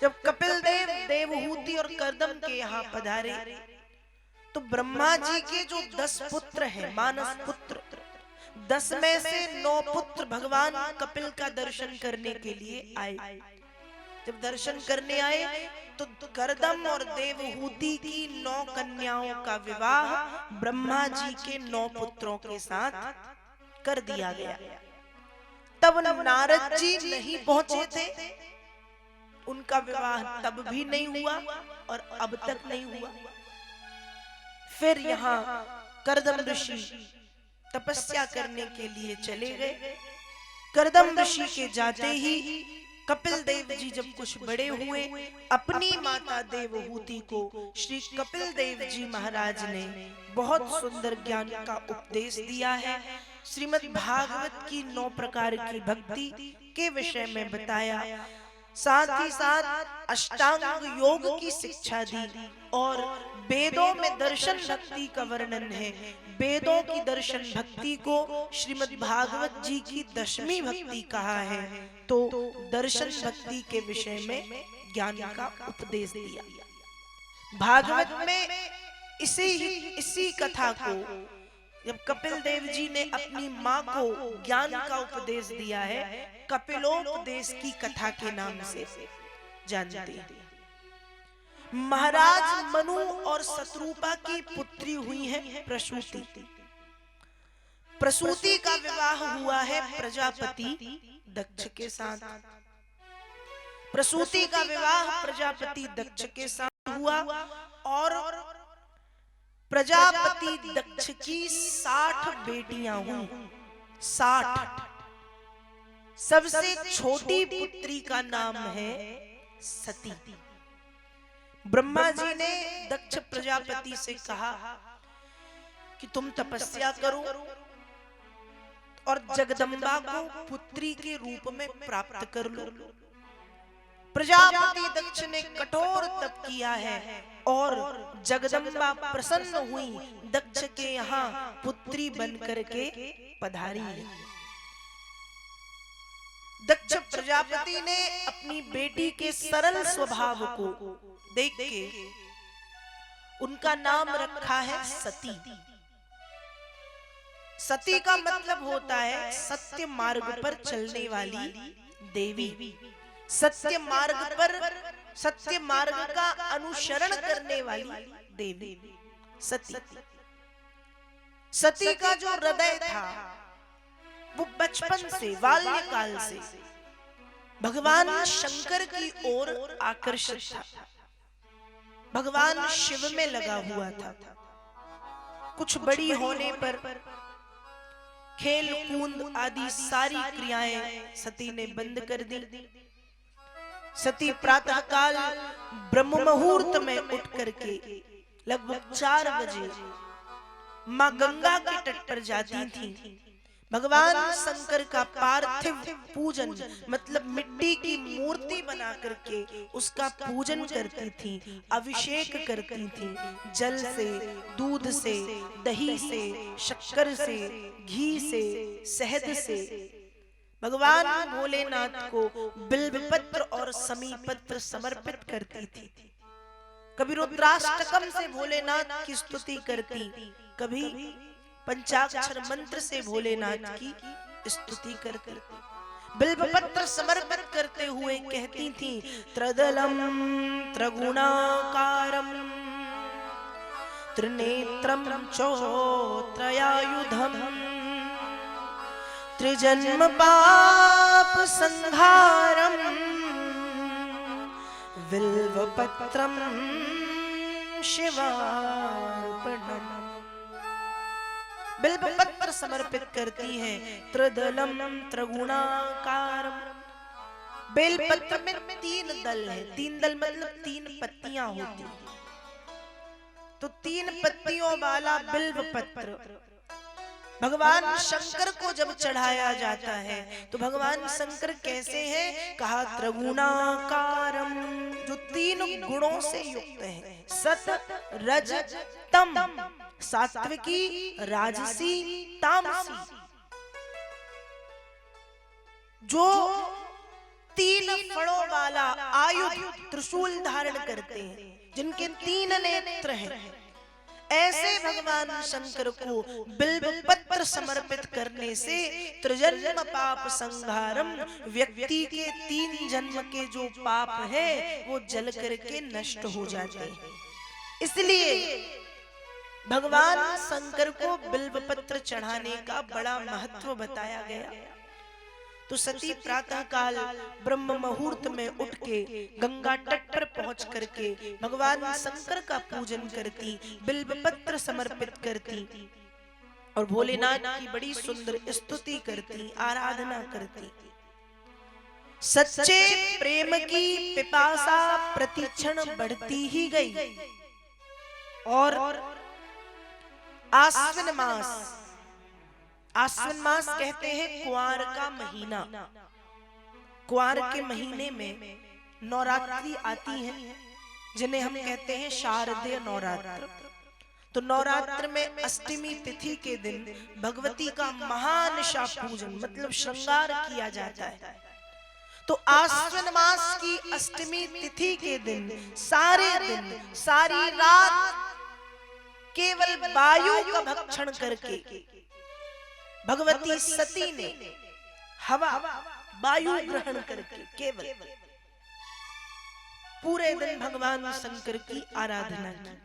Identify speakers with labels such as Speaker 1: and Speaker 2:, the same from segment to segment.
Speaker 1: जब कपिल देव देवहूति और कर्दम के यहाँ पधारे तो ब्रह्मा जी के जो 10 पुत्र हैं, मानस पुत्र, 10 में से 9 पुत्र भगवान कपिल का दर्शन करने के लिए आए। जब दर्शन करने आए तो कर्दम और देवहूति की 9 कन्याओं का विवाह ब्रह्मा जी के 9 पुत्रों के साथ कर दिया गया। तब नारद जी नहीं पहुंचे थे, उनका विवाह तब भी नहीं हुआ और अब तक नहीं हुआ। फिर यहाँ कर्दम ऋषि तपस्या करने के लिए चले गए। कर्दम ऋषि के जाते ही कपिल देव जी जब कुछ बड़े हुए, अपनी माता देवहूति को श्री कपिल देव जी महाराज ने बहुत सुंदर ज्ञान का उपदेश दिया है। श्रीमद् भागवत की 9 प्रकार की भक्ति के विषय में बताया, साथ ही साथ अष्टांग योग की शिक्षा दी और वेदों में दर्शन भक्ति का वर्णन है। वेदों की दर्शन भक्ति को श्रीमद् भागवत जी की 10वीं भक्ति कहा है। तो दर्शन भक्ति के विषय में ज्ञान का उपदेश दिया। भागवत में इसी कथा को जब कपिल देव जी ने अपनी माँ को ज्ञान का उपदेश दिया है, कपिलोपदेश की कथा के नाम से जानते हैं। महाराज मनु और शत्रुपा की पुत्री हुई है प्रसूति। प्रसूति का विवाह हुआ है प्रजापति दक्ष के साथ। प्रसूति का विवाह प्रजापति दक्ष के साथ हुआ और प्रजापति दक्ष की 60 बेटियां हुई। 60। सबसे छोटी पुत्री का नाम है सती। ब्रह्मा जी ने दक्ष प्रजापति से कहा कि तुम तपस्या करो और जगदम्बा को पुत्री के रूप में प्राप्त कर लो। प्रजापति दक्ष ने कठोर तप किया है और जगदम्बा प्रसन्न हुई, दक्ष के यहाँ पुत्री बन करके पधारी है। दक्ष प्रजापति ने अपनी बेटी के सरल स्वभाव को देख के उनका नाम रखा है सती। सती का मतलब होता है सत्य मार्ग पर चलने वाली देवी। सत्य मार्ग का अनुसरण करने वाली देवी सती। सती का जो हृदय था वो बचपन से, बाल्यकाल से भगवान शंकर की ओर आकर्षित था, भगवान शिव में लगा हुआ था। कुछ बड़ी होने पर खेल कूद आदि सारी क्रियाएं सती ने बंद कर दी। सती प्रातः काल ब्रह्म मुहूर्त में उठ करके लगभग 4 बजे मां गंगा के तट पर जाती थी। भगवान शंकर का पार्थिव पूजन मतलब मिट्टी की मूर्ति बना करके उसका पूजन करती थी, अभिषेक करती थी। जल से, दूध से, दही से, शक्कर से, घी से, शहद से भगवान भोलेनाथ को बिल्वपत्र और समीपत्र समर्पित करती थी। कभी रुद्राष्टकम से भोलेनाथ की स्तुति करती, कभी पंचाक्षर मंत्र से भोलेनाथ की स्तुति करती। बिल्वपत्र समर्पित करते हुए कहती थी, त्रदलम त्रगुणाकारम त्रिनेत्रम चौत्रयायुधम त्रिजन्म पाप संहारम बिल्वपत्रम शिवार्पणम। बिल्वपत्र समर्पित करती है। त्रिदलम त्रिगुणाकारम। बेलपत्र में 3 दल है। 3 दल मतलब 3 पत्तियां होती हैं। तो 3 पत्तियों वाला बिल्वपत्र भगवान शंकर को जब चढ़ाया जाता है तो भगवान शंकर कैसे हैं? कहा त्रिगुणाकारम, जो 3 गुणों से युक्त है। सत, रज, तम, सात्विकी, राजसी, तामसी। जो 3 फणों वाला आयुध त्रिशूल धारण करते हैं, जिनके 3 नेत्र हैं, ऐसे भगवान शंकर को बिल्व पत्र समर्पित करने से त्रिजन्म पाप संहारम, व्यक्ति के 3 जन्म के जो पाप है वो जल करके नष्ट हो जाते हैं। इसलिए भगवान शंकर को बिल्व पत्र चढ़ाने का बड़ा महत्व बताया गया। तो सती प्रातः काल ब्रह्म मुहूर्त में उठ के गंगा तट पर पहुंच करके भगवान शंकर का पूजन करती, बिल्व पत्र समर्पित करती और भोलेनाथ की बड़ी सुंदर स्तुति करती, आराधना करती। सच्चे प्रेम की पिपासा प्रतिक्षण बढ़ती ही गई और आश्विन मास, आश्विन मास कहते हैं कुंवार का महीना। कुंवार के महीने में नवरात्रि आती है, जिन्हें हम कहते हैं शारदीय नवरात्र। तो नवरात्र में अष्टमी तिथि के दिन भगवती का महानिशा पूजन मतलब श्रृंगार किया जाता है। तो आश्विन मास की अष्टमी तिथि के दिन सारी रात केवल वायु का भक्षण करके भगवती सती ने हवा वायु ग्रहण करके केवल पूरे दिन भगवान शंकर की आराधना की।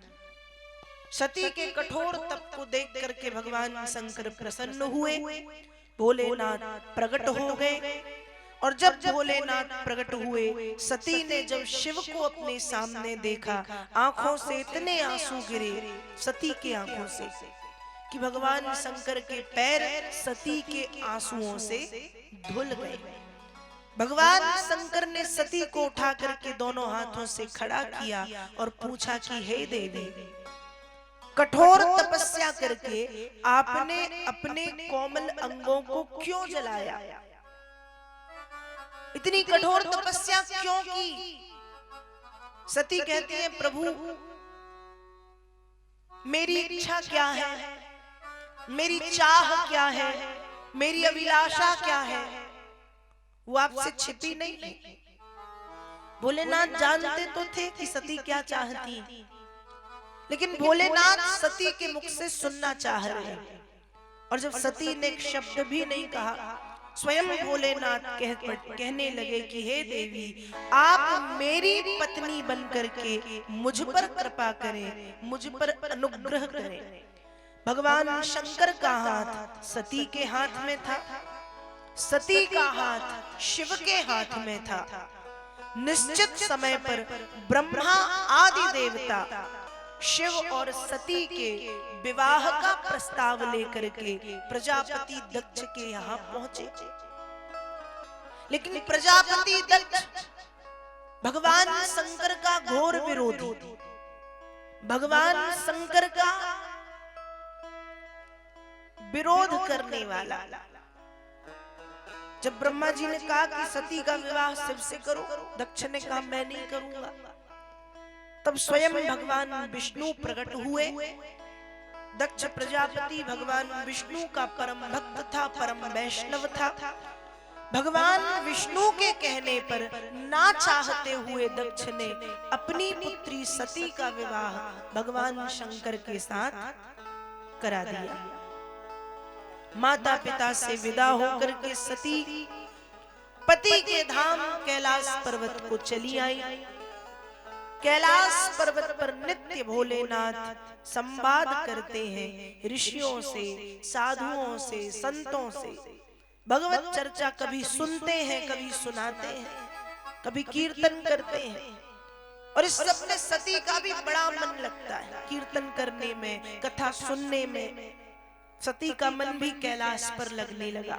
Speaker 1: सती के कठोर तप को देख करके भगवान शंकर प्रसन्न हुए, भोलेनाथ प्रकट हो गए। और जब भोलेनाथ प्रकट हुए, सती ने जब शिव को अपने सामने देखा, आंखों से इतने आंसू गिरे सती की आंखों से कि भगवान शंकर के पैर सती के आंसुओं से धुल गए। भगवान शंकर ने सती को उठा करके दोनों हाथों से खड़ा किया और पूछा कि हे देवी, कठोर तपस्या करके आपने अपने कोमल अंगों को क्यों जलाया? इतनी कठोर तपस्या क्यों की? सती कहती है, प्रभु मेरी इच्छा क्या है, मेरी चाह क्या है, मेरी अभिलाषा क्या है, वो आपसे छिपी नहीं है। भोलेनाथ जानते तो थे कि सती क्या चाहती, लेकिन भोलेनाथ सती के मुख से सुनना चाह रहे हैं। और जब सती ने एक शब्द भी नहीं कहा, स्वयं भोलेनाथ कहने लगे कि हे देवी, आप मेरी पत्नी बनकर के मुझ पर कृपा करें, मुझ पर अनुग्रह करें। भगवान शंकर का हाथ सती के हाथ में था, सती का हाथ शिव के हाथ में था। निश्चित समय पर ब्रह्मा आदि देवता शिव और सती के विवाह का प्रस्ताव लेकर के प्रजापति दक्ष के यहाँ पहुंचे। लेकिन प्रजापति दक्ष भगवान शंकर का घोर विरोधी, भगवान शंकर का विरोध करने वाला। जब ब्रह्मा जी ने कहा कि सती का विवाह शिव से करो, दक्ष ने कहा मैं नहीं करूंगा। तब स्वयं भगवान विष्णु प्रकट हुए। दक्ष प्रजापति भगवान विष्णु का परम भक्त था, परम वैष्णव था। भगवान विष्णु के कहने पर ना चाहते हुए दक्ष ने अपनी पुत्री सती का विवाह भगवान शंकर के साथ करा दिया। माता पिता से विदा होकर के सती पति के धाम कैलाश पर्वत को चली आई। कैलाश पर्वत पर नित्य भोलेनाथ संवाद करते हैं ऋषियों से, साधुओं से, संतों से। भगवत चर्चा कभी सुनते हैं, कभी सुनाते हैं, कभी कीर्तन करते हैं। और इस सब में सती का भी बड़ा मन लगता है, कीर्तन करने में, कथा सुनने में। सती का मन भी कैलाश पर लगने लगा।